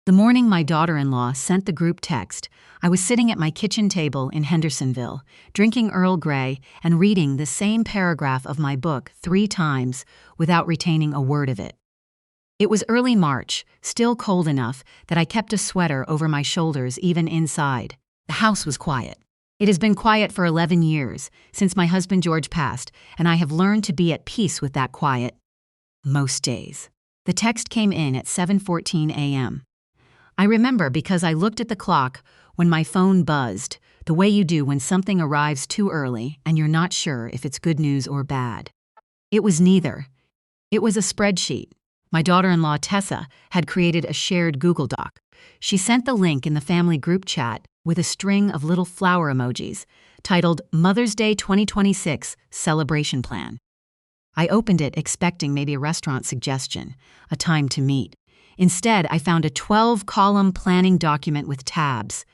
The morning my daughter-in-law sent the group text, I was sitting at my kitchen table in Hendersonville, drinking Earl Grey and reading the same paragraph of my book 3 times without retaining a word of it. It was early March, still cold enough that I kept a sweater over my shoulders even inside. The house was quiet. It has been quiet for 11 years, since my husband George passed, and I have learned to be at peace with that quiet most days. The text came in at 7:14 a.m. I remember because I looked at the clock when my phone buzzed, the way you do when something arrives too early and you're not sure if it's good news or bad. It was neither. It was a spreadsheet. My daughter-in-law Tessa had created a shared Google Doc. She sent the link in the family group chat with a string of little flower emojis titled Mother's Day 2026 Celebration Plan. I opened it expecting maybe a restaurant suggestion, a time to meet. Instead, I found a 12-column planning document with tabs.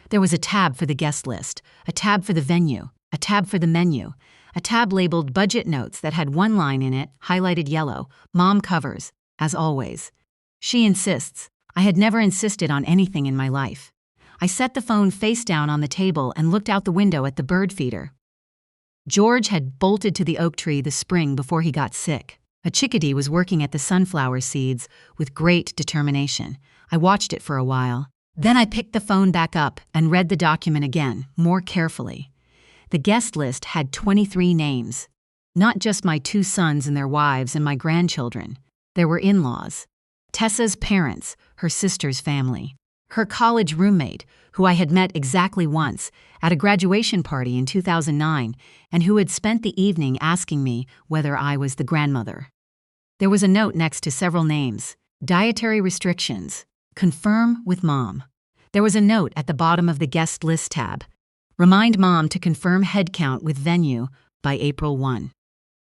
There was a tab for the guest list, a tab for the venue, a tab for the menu, a tab labeled Budget Notes that had one line in it, highlighted yellow, Mom covers, as always. She insists. I had never insisted on anything in my life. I set the phone face down on the table and looked out the window at the bird feeder. George had bolted to the oak tree the spring before he got sick. A chickadee was working at the sunflower seeds with great determination. I watched it for a while. Then I picked the phone back up and read the document again, more carefully. The guest list had 23 names. Not just my 2 sons and their wives and my grandchildren. There were in-laws. Tessa's parents, her sister's family. Her college roommate, who I had met exactly once, at a graduation party in 2009, and who had spent the evening asking me whether I was the grandmother. There was a note next to several names. Dietary restrictions. Confirm with Mom. There was a note at the bottom of the guest list tab. Remind Mom to confirm head count with venue by April 1.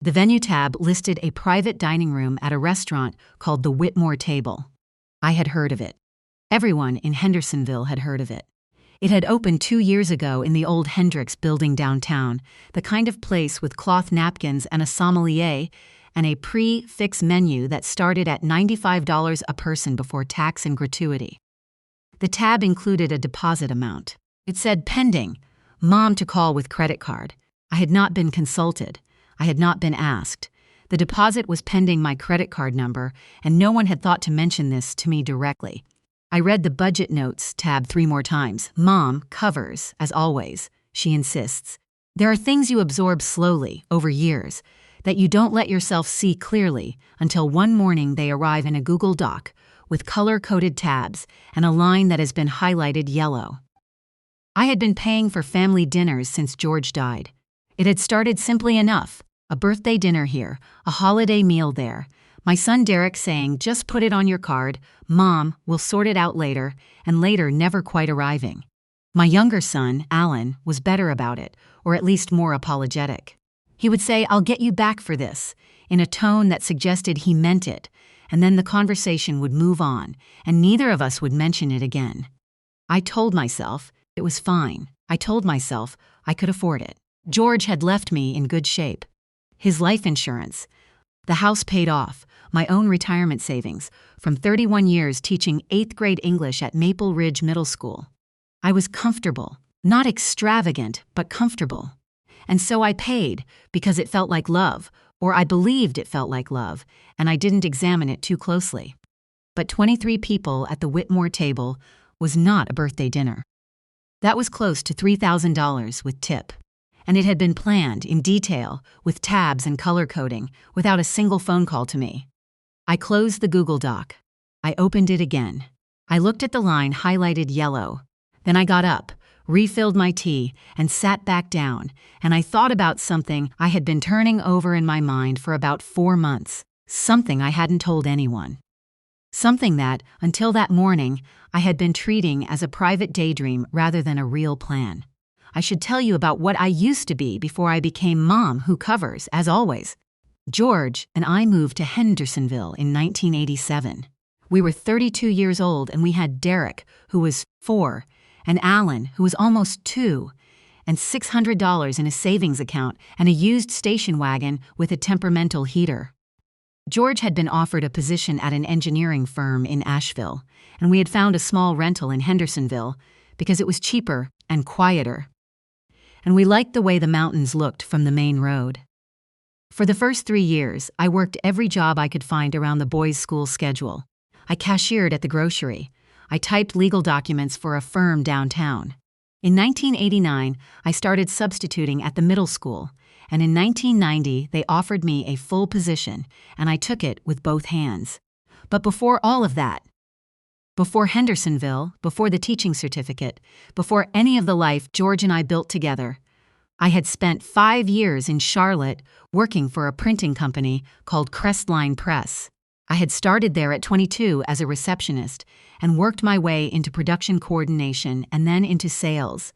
The venue tab listed a private dining room at a restaurant called the Whitmore Table. I had heard of it. Everyone in Hendersonville had heard of it. It had opened 2 years ago in the old Hendricks building downtown, the kind of place with cloth napkins and a sommelier and a prix-fixe menu that started at $95 a person before tax and gratuity. The tab included a deposit amount. It said pending, Mom to call with credit card. I had not been consulted. I had not been asked. The deposit was pending my credit card number, and no one had thought to mention this to me directly. I read the Budget Notes tab 3 more times. Mom covers, as always, she insists. There are things you absorb slowly, over years, that you don't let yourself see clearly until one morning they arrive in a Google Doc with color-coded tabs and a line that has been highlighted yellow. I had been paying for family dinners since George died. It had started simply enough, a birthday dinner here, a holiday meal there, my son Derek saying, just put it on your card, Mom, we'll sort it out later, and later never quite arriving. My younger son, Alan, was better about it, or at least more apologetic. He would say, I'll get you back for this, in a tone that suggested he meant it, and then the conversation would move on, and neither of us would mention it again. I told myself it was fine. I told myself I could afford it. George had left me in good shape. His life insurance, the house paid off, my own retirement savings, from 31 years teaching 8th grade English at Maple Ridge Middle School. I was comfortable, not extravagant, but comfortable. And so I paid because it felt like love, or I believed it felt like love, and I didn't examine it too closely. But 23 people at the Whitmore Table was not a birthday dinner. That was close to $3,000 with tip. And it had been planned in detail, with tabs and color coding, without a single phone call to me. I closed the Google Doc. I opened it again. I looked at the line highlighted yellow. Then I got up, refilled my tea, and sat back down, and I thought about something I had been turning over in my mind for about 4 months, something I hadn't told anyone. Something that, until that morning, I had been treating as a private daydream rather than a real plan. I should tell you about what I used to be before I became Mom who covers, as always. George and I moved to Hendersonville in 1987. We were 32 years old and we had Derek, who was 4, and Alan, who was almost 2, and $600 in a savings account and a used station wagon with a temperamental heater. George had been offered a position at an engineering firm in Nashville, and we had found a small rental in Hendersonville because it was cheaper and quieter. And we liked the way the mountains looked from the main road. For the first 3 years, I worked every job I could find around the boys' school schedule. I cashiered at the grocery. I typed legal documents for a firm downtown. In 1989, I started substituting at the middle school, and in 1990, they offered me a full position, and I took it with both hands. But before all of that, before Hendersonville, before the teaching certificate, before any of the life George and I built together, I had spent 5 years in Charlotte working for a printing company called Crestline Press. I had started there at 22 as a receptionist and worked my way into production coordination and then into sales.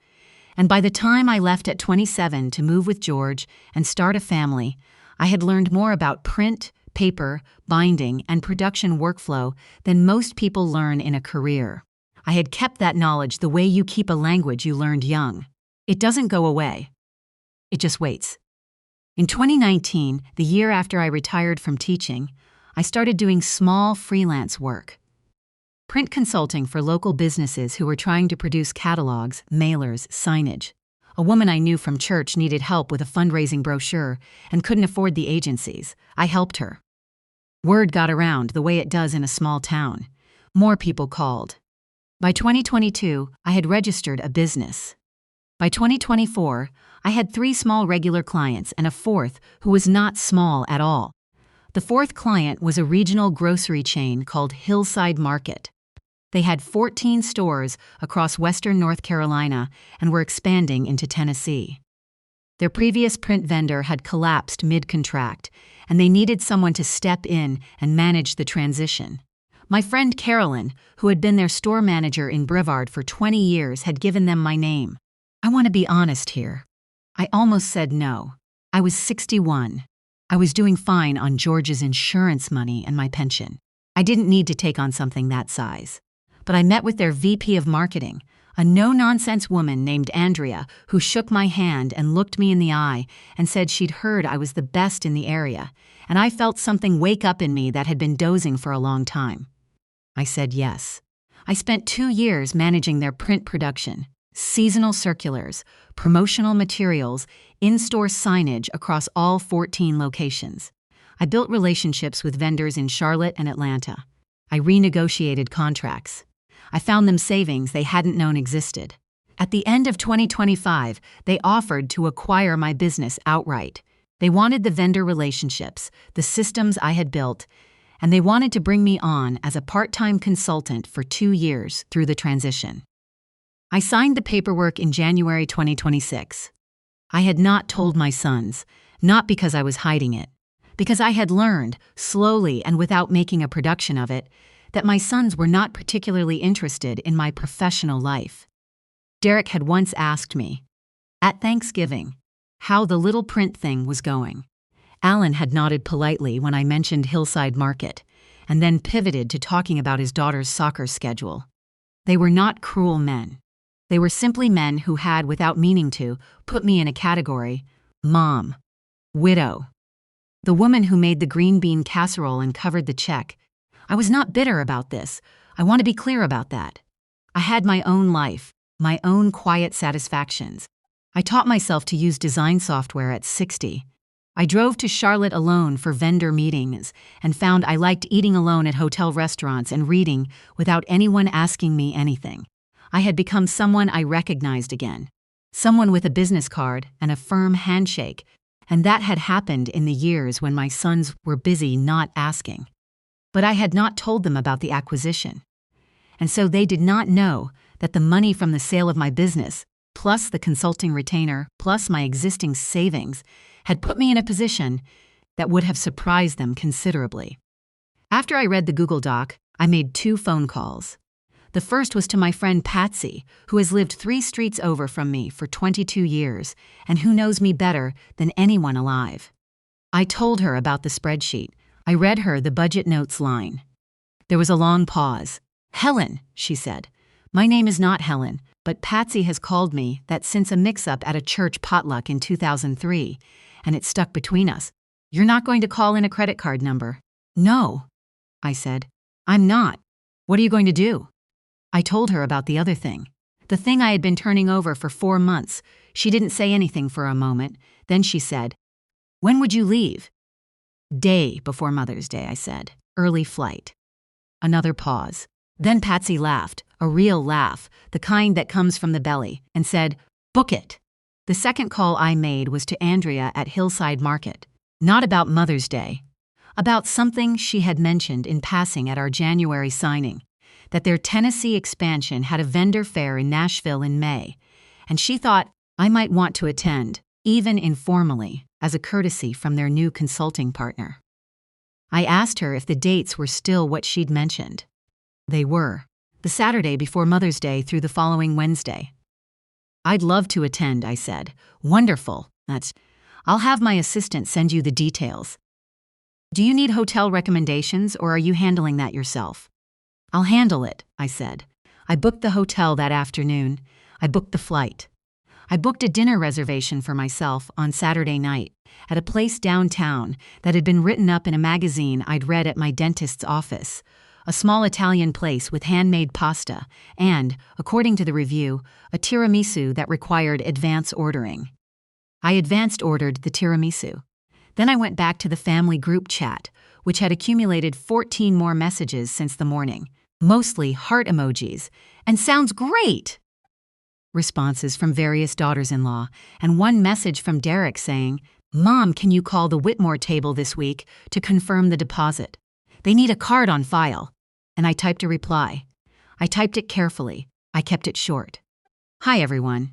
And by the time I left at 27 to move with George and start a family, I had learned more about print, paper, binding, and production workflow than most people learn in a career. I had kept that knowledge the way you keep a language you learned young. It doesn't go away. It just waits. In 2019, the year after I retired from teaching, I started doing small freelance work. Print consulting for local businesses who were trying to produce catalogs, mailers, signage. A woman I knew from church needed help with a fundraising brochure and couldn't afford the agencies. I helped her. Word got around the way it does in a small town. More people called. By 2022, I had registered a business. By 2024, I had 3 small regular clients and a 4th who was not small at all. The 4th client was a regional grocery chain called Hillside Market. They had 14 stores across western North Carolina and were expanding into Tennessee. Their previous print vendor had collapsed mid-contract, and they needed someone to step in and manage the transition. My friend Carolyn, who had been their store manager in Brevard for 20 years, had given them my name. I want to be honest here. I almost said no. I was 61. I was doing fine on George's insurance money and my pension. I didn't need to take on something that size. But I met with their VP of marketing, a no-nonsense woman named Andrea, who shook my hand and looked me in the eye and said she'd heard I was the best in the area, and I felt something wake up in me that had been dozing for a long time. I said yes. I spent 2 years managing their print production, seasonal circulars, promotional materials, in-store signage across all 14 locations. I built relationships with vendors in Charlotte and Atlanta. I renegotiated contracts. I found them savings they hadn't known existed. At the end of 2025, they offered to acquire my business outright. They wanted the vendor relationships, the systems I had built, and they wanted to bring me on as a part-time consultant for 2 years through the transition. I signed the paperwork in January 2026. I had not told my sons, not because I was hiding it, because I had learned, slowly and without making a production of it, that my sons were not particularly interested in my professional life. Derek had once asked me, at Thanksgiving, how the little print thing was going. Alan had nodded politely when I mentioned Hillside Market, and then pivoted to talking about his daughter's soccer schedule. They were not cruel men. They were simply men who had, without meaning to, put me in a category: mom, widow. The woman who made the green bean casserole and covered the check. I was not bitter about this. I want to be clear about that. I had my own life, my own quiet satisfactions. I taught myself to use design software at 60. I drove to Charlotte alone for vendor meetings and found I liked eating alone at hotel restaurants and reading without anyone asking me anything. I had become someone I recognized again, someone with a business card and a firm handshake, and that had happened in the years when my sons were busy not asking. But I had not told them about the acquisition, and so they did not know that the money from the sale of my business, plus the consulting retainer, plus my existing savings, had put me in a position that would have surprised them considerably. After I read the Google Doc, I made 2 phone calls. The first was to my friend Patsy, who has lived 3 streets over from me for 22 years and who knows me better than anyone alive. I told her about the spreadsheet. I read her the budget notes line. There was a long pause. "Helen," she said. "My name is not Helen, but Patsy has called me that since a mix-up at a church potluck in 2003, and it stuck between us. You're not going to call in a credit card number." No, I said. I'm not. What are you going to do? I told her about the other thing. The thing I had been turning over for 4 months. She didn't say anything for a moment. Then she said, "When would you leave?" "Day before Mother's Day," I said. "Early flight." Another pause. Then Patsy laughed, a real laugh, the kind that comes from the belly, and said, "Book it." The second call I made was to Andrea at Hillside Market. Not about Mother's Day. About something she had mentioned in passing at our January signing, that their Tennessee expansion had a vendor fair in Nashville in May, and she thought I might want to attend, even informally, as a courtesy from their new consulting partner. I asked her if the dates were still what she'd mentioned. They were, the Saturday before Mother's Day through the following Wednesday. "I'd love to attend," I said. "Wonderful. I'll have my assistant send you the details. Do you need hotel recommendations, or are you handling that yourself?" "I'll handle it," I said. I booked the hotel that afternoon. I booked the flight. I booked a dinner reservation for myself on Saturday night at a place downtown that had been written up in a magazine I'd read at my dentist's office, a small Italian place with handmade pasta and, according to the review, a tiramisu that required advance ordering. I advanced ordered the tiramisu. Then I went back to the family group chat, which had accumulated 14 more messages since the morning, mostly heart emojis, and "sounds great" responses from various daughters-in-law, and one message from Derek saying, "Mom, can you call the Whitmore table this week to confirm the deposit? They need a card on file." And I typed a reply. I typed it carefully. I kept it short. "Hi, everyone.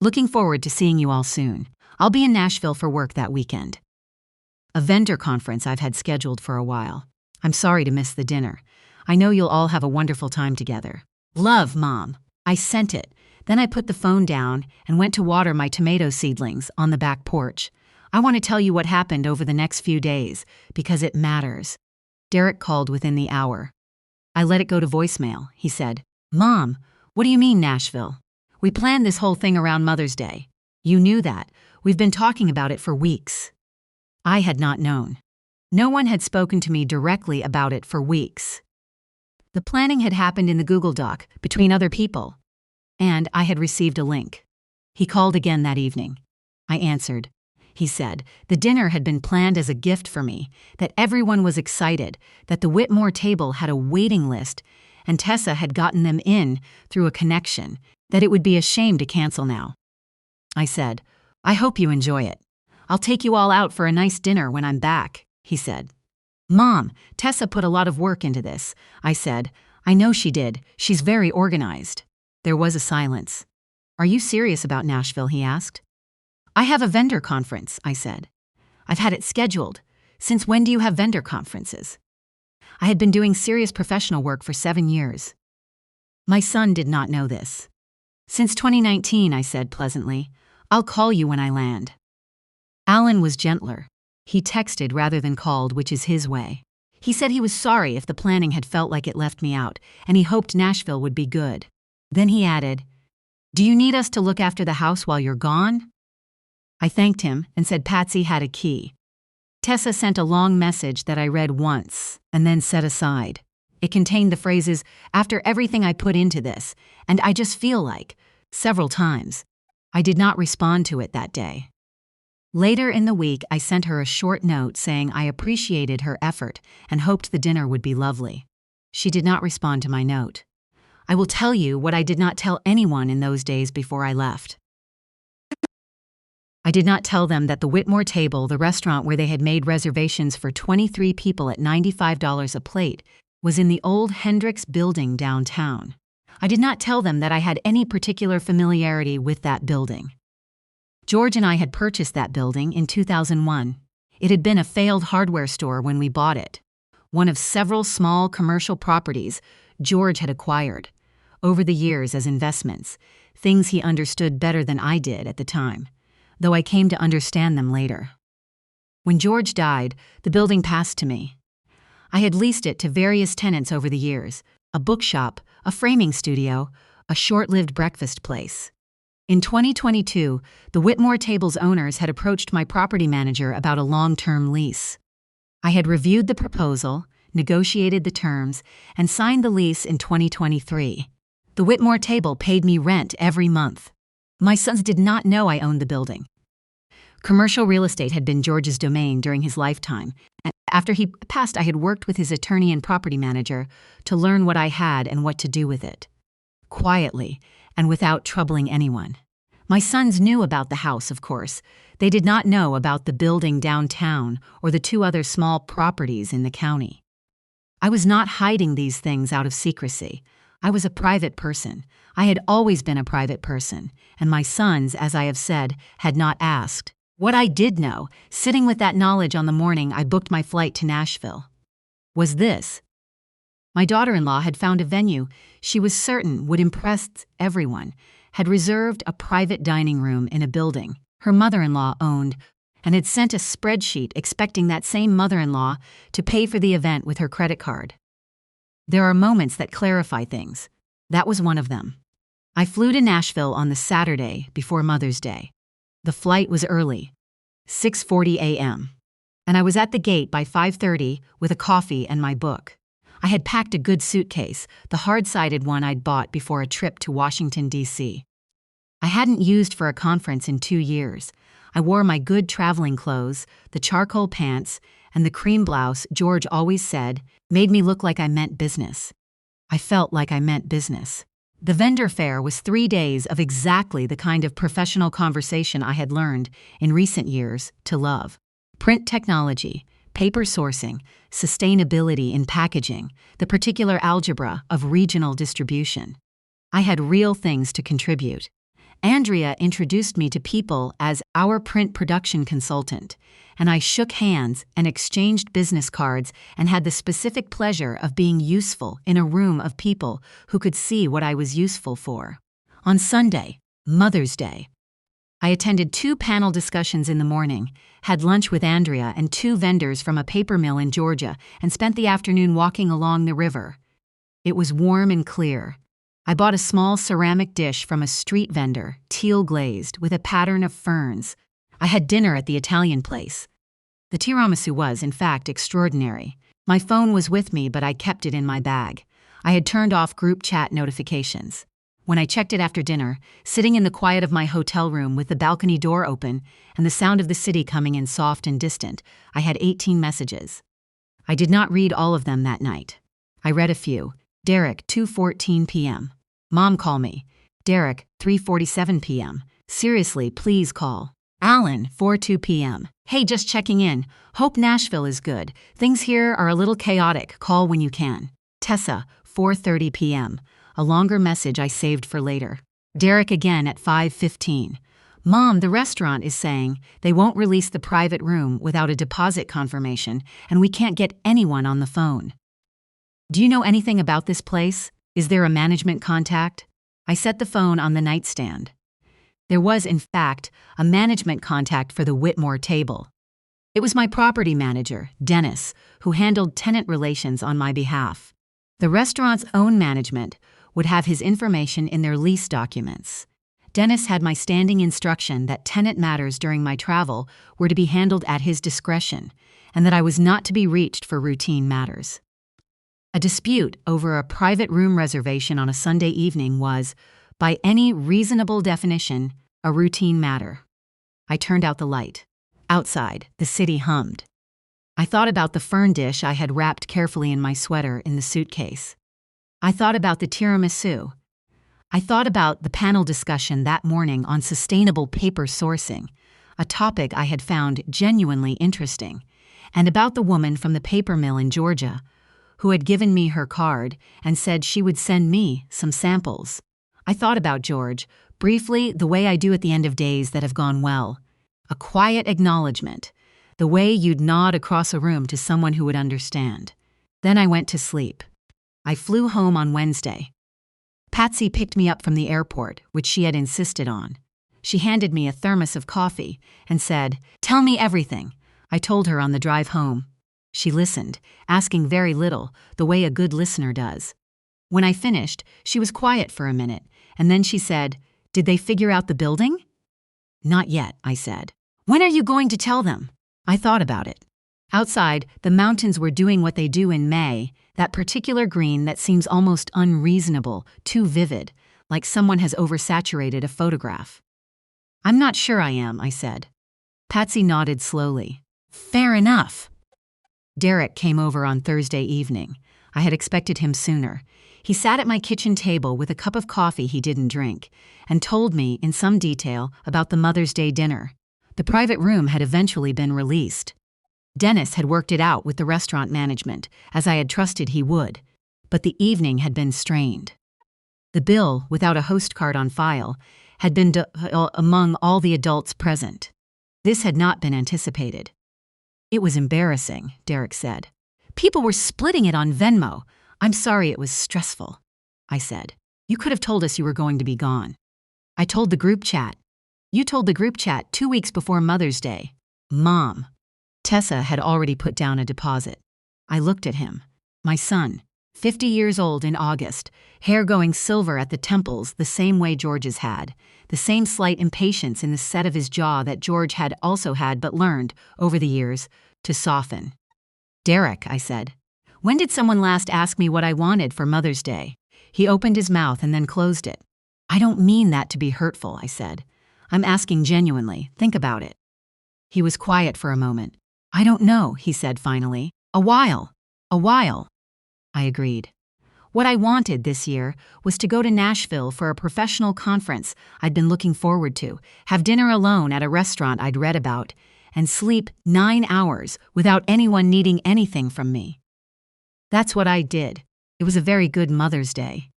Looking forward to seeing you all soon. I'll be in Nashville for work that weekend. A vendor conference I've had scheduled for a while. I'm sorry to miss the dinner. I know you'll all have a wonderful time together. Love, Mom." I sent it. Then I put the phone down and went to water my tomato seedlings on the back porch. I want to tell you what happened over the next few days, because it matters. Derek called within the hour. I let it go to voicemail. He said, "Mom, what do you mean Nashville? We planned this whole thing around Mother's Day. You knew that. We've been talking about it for weeks." I had not known. No one had spoken to me directly about it for weeks. The planning had happened in the Google Doc between other people, and I had received a link. He called again that evening. I answered. He said the dinner had been planned as a gift for me, that everyone was excited, that the Whitmore table had a waiting list, and Tessa had gotten them in through a connection, that it would be a shame to cancel now. I said, "I hope you enjoy it. I'll take you all out for a nice dinner when I'm back," he said. "Mom, Tessa put a lot of work into this," I said. "I know she did. She's very organized." There was a silence. "Are you serious about Nashville?" he asked. "I have a vendor conference," I said. "I've had it scheduled. Since when do you have vendor conferences?" I had been doing serious professional work for 7 years. My son did not know this. "Since 2019, I said pleasantly. "I'll call you when I land." Alan was gentler. He texted rather than called, which is his way. He said he was sorry if the planning had felt like it left me out, and he hoped Nashville would be good. Then he added, "Do you need us to look after the house while you're gone?" I thanked him and said Patsy had a key. Tessa sent a long message that I read once and then set aside. It contained the phrases, "After everything I put into this," and "I just feel like," several times. I did not respond to it that day. Later in the week, I sent her a short note saying I appreciated her effort and hoped the dinner would be lovely. She did not respond to my note. I will tell you what I did not tell anyone in those days before I left. I did not tell them that the Whitmore table, the restaurant where they had made reservations for 23 people at $95 a plate, was in the old Hendricks building downtown. I did not tell them that I had any particular familiarity with that building. George and I had purchased that building in 2001. It had been a failed hardware store when we bought it, one of several small commercial properties George had acquired over the years as investments, things he understood better than I did at the time, though I came to understand them later. When George died, the building passed to me. I had leased it to various tenants over the years, a bookshop, a framing studio, a short-lived breakfast place. In 2022, the Whitmore table's owners had approached my property manager about a long-term lease. I had reviewed the proposal, negotiated the terms, and signed the lease in 2023. The Whitmore table paid me rent every month. My sons did not know I owned the building. Commercial real estate had been George's domain during his lifetime, and after he passed, I had worked with his attorney and property manager to learn what I had and what to do with it. Quietly, and without troubling anyone. My sons knew about the house, of course. They did not know about the building downtown or the 2 other small properties in the county. I was not hiding these things out of secrecy. I was a private person. I had always been a private person, and my sons, as I have said, had not asked. What I did know, sitting with that knowledge on the morning I booked my flight to Nashville, was this. My daughter-in-law had found a venue she was certain would impress everyone, had reserved a private dining room in a building her mother-in-law owned, and had sent a spreadsheet expecting that same mother-in-law to pay for the event with her credit card. There are moments that clarify things. That was one of them. I flew to Nashville on the Saturday before Mother's Day. The flight was early, 6:40 a.m., and I was at the gate by 5:30 with a coffee and my book. I had packed a good suitcase, the hard-sided one I'd bought before a trip to Washington, D.C. I hadn't used for a conference in 2 years. I wore my good traveling clothes, the charcoal pants, and the cream blouse George always said made me look like I meant business. I felt like I meant business. The vendor fair was 3 days of exactly the kind of professional conversation I had learned in recent years to love. Print technology, paper sourcing, sustainability in packaging, the particular algebra of regional distribution. I had real things to contribute. Andrea introduced me to people as our print production consultant, and I shook hands and exchanged business cards and had the specific pleasure of being useful in a room of people who could see what I was useful for. On Sunday, Mother's Day, I attended 2 panel discussions in the morning, had lunch with Andrea and 2 vendors from a paper mill in Georgia, and spent the afternoon walking along the river. It was warm and clear. I bought a small ceramic dish from a street vendor, teal glazed, with a pattern of ferns. I had dinner at the Italian place. The tiramisu was, in fact, extraordinary. My phone was with me, but I kept it in my bag. I had turned off group chat notifications. When I checked it after dinner, sitting in the quiet of my hotel room with the balcony door open and the sound of the city coming in soft and distant, I had 18 messages. I did not read all of them that night. I read a few. Derek, 2:14 p.m. Mom, call me. Derek, 3:47 p.m. Seriously, please call. Alan, 4:02 p.m. Hey, just checking in. Hope Nashville is good. Things here are a little chaotic. Call when you can. Tessa, 4:30 p.m. A longer message I saved for later. Derek again at 5:15. Mom, the restaurant is saying they won't release the private room without a deposit confirmation, and we can't get anyone on the phone. Do you know anything about this place? Is there a management contact? I set the phone on the nightstand. There was, in fact, a management contact for the Whitmore table. It was my property manager, Dennis, who handled tenant relations on my behalf. The restaurant's own management would have his information in their lease documents. Dennis had my standing instruction that tenant matters during my travel were to be handled at his discretion, and that I was not to be reached for routine matters. A dispute over a private room reservation on a Sunday evening was, by any reasonable definition, a routine matter. I turned out the light. Outside, the city hummed. I thought about the fern dish I had wrapped carefully in my sweater in the suitcase. I thought about the tiramisu. I thought about the panel discussion that morning on sustainable paper sourcing, a topic I had found genuinely interesting, and about the woman from the paper mill in Georgia who had given me her card and said she would send me some samples. I thought about George, briefly the way I do at the end of days that have gone well. A quiet acknowledgement, the way you'd nod across a room to someone who would understand. Then I went to sleep. I flew home on Wednesday. Patsy picked me up from the airport, which she had insisted on. She handed me a thermos of coffee and said, "Tell me everything." I told her on the drive home. She listened, asking very little, the way a good listener does. When I finished, she was quiet for a minute, and then she said, "Did they figure out the building?" "Not yet," I said. "When are you going to tell them?" I thought about it. Outside, the mountains were doing what they do in May, that particular green that seems almost unreasonable, too vivid, like someone has oversaturated a photograph. "I'm not sure I am," I said. Patsy nodded slowly. "Fair enough." Derek came over on Thursday evening. I had expected him sooner. He sat at my kitchen table with a cup of coffee he didn't drink, and told me in some detail about the Mother's Day dinner. The private room had eventually been released. Dennis had worked it out with the restaurant management, as I had trusted he would, but the evening had been strained. The bill, without a host card on file, had been among all the adults present. This had not been anticipated. "It was embarrassing," Derek said. "People were splitting it on Venmo. I'm sorry it was stressful," I said. "You could have told us you were going to be gone." "I told the group chat." "You told the group chat 2 weeks before Mother's Day." "Mom." Tessa had already put down a deposit. I looked at him. My son, 50 years old in August, hair going silver at the temples the same way George's had, the same slight impatience in the set of his jaw that George had also had but learned, over the years, to soften. "Derek," I said, "when did someone last ask me what I wanted for Mother's Day?" He opened his mouth and then closed it. "I don't mean that to be hurtful," I said. "I'm asking genuinely. Think about it." He was quiet for a moment. "I don't know," he said finally. A while. I agreed. What I wanted this year was to go to Nashville for a professional conference I'd been looking forward to, have dinner alone at a restaurant I'd read about, and sleep 9 hours without anyone needing anything from me. That's what I did. It was a very good Mother's Day.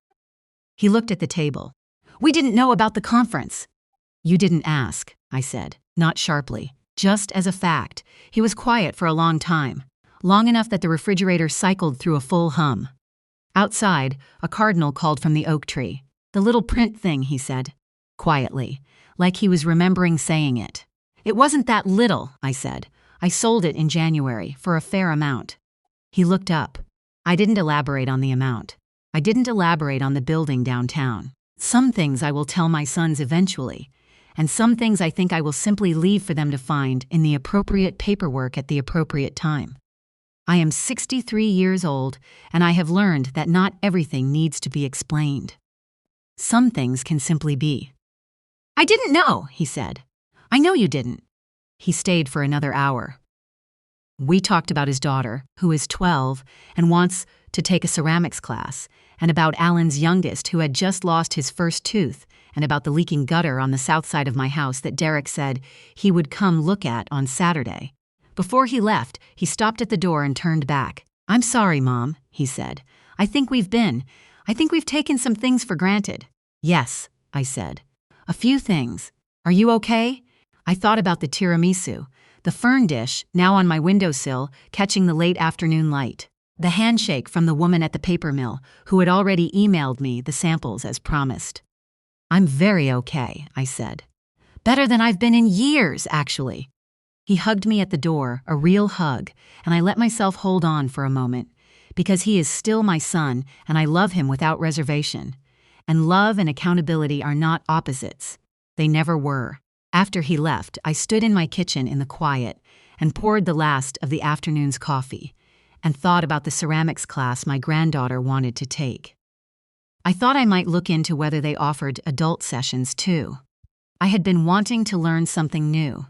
He looked at the table. "We didn't know about the conference." "You didn't ask," I said, not sharply, just as a fact. He was quiet for a long time, long enough that the refrigerator cycled through a full hum. Outside, a cardinal called from the oak tree. "The little print thing," he said, quietly, like he was remembering saying it. "It wasn't that little," I said. "I sold it in January for a fair amount." He looked up. I didn't elaborate on the amount. I didn't elaborate on the building downtown. Some things I will tell my sons eventually, and some things I think I will simply leave for them to find in the appropriate paperwork at the appropriate time. I am 63 years old, and I have learned that not everything needs to be explained. Some things can simply be. "I didn't know," he said. "I know you didn't." He stayed for another hour. We talked about his daughter, who is 12 and wants to take a ceramics class, and about Alan's youngest, who had just lost his first tooth, and about the leaking gutter on the south side of my house that Derek said he would come look at on Saturday. Before he left, he stopped at the door and turned back. "I'm sorry, Mom," he said. I think we've taken some things for granted." "Yes," I said. "A few things. Are you okay?" I thought about the tiramisu, the fern dish, now on my windowsill, catching the late afternoon light. The handshake from the woman at the paper mill, who had already emailed me the samples as promised. "I'm very okay," I said. "Better than I've been in years, actually." He hugged me at the door, a real hug, and I let myself hold on for a moment, because he is still my son and I love him without reservation. And love and accountability are not opposites. They never were. After he left, I stood in my kitchen in the quiet and poured the last of the afternoon's coffee, and thought about the ceramics class my granddaughter wanted to take. I thought I might look into whether they offered adult sessions too. I had been wanting to learn something new.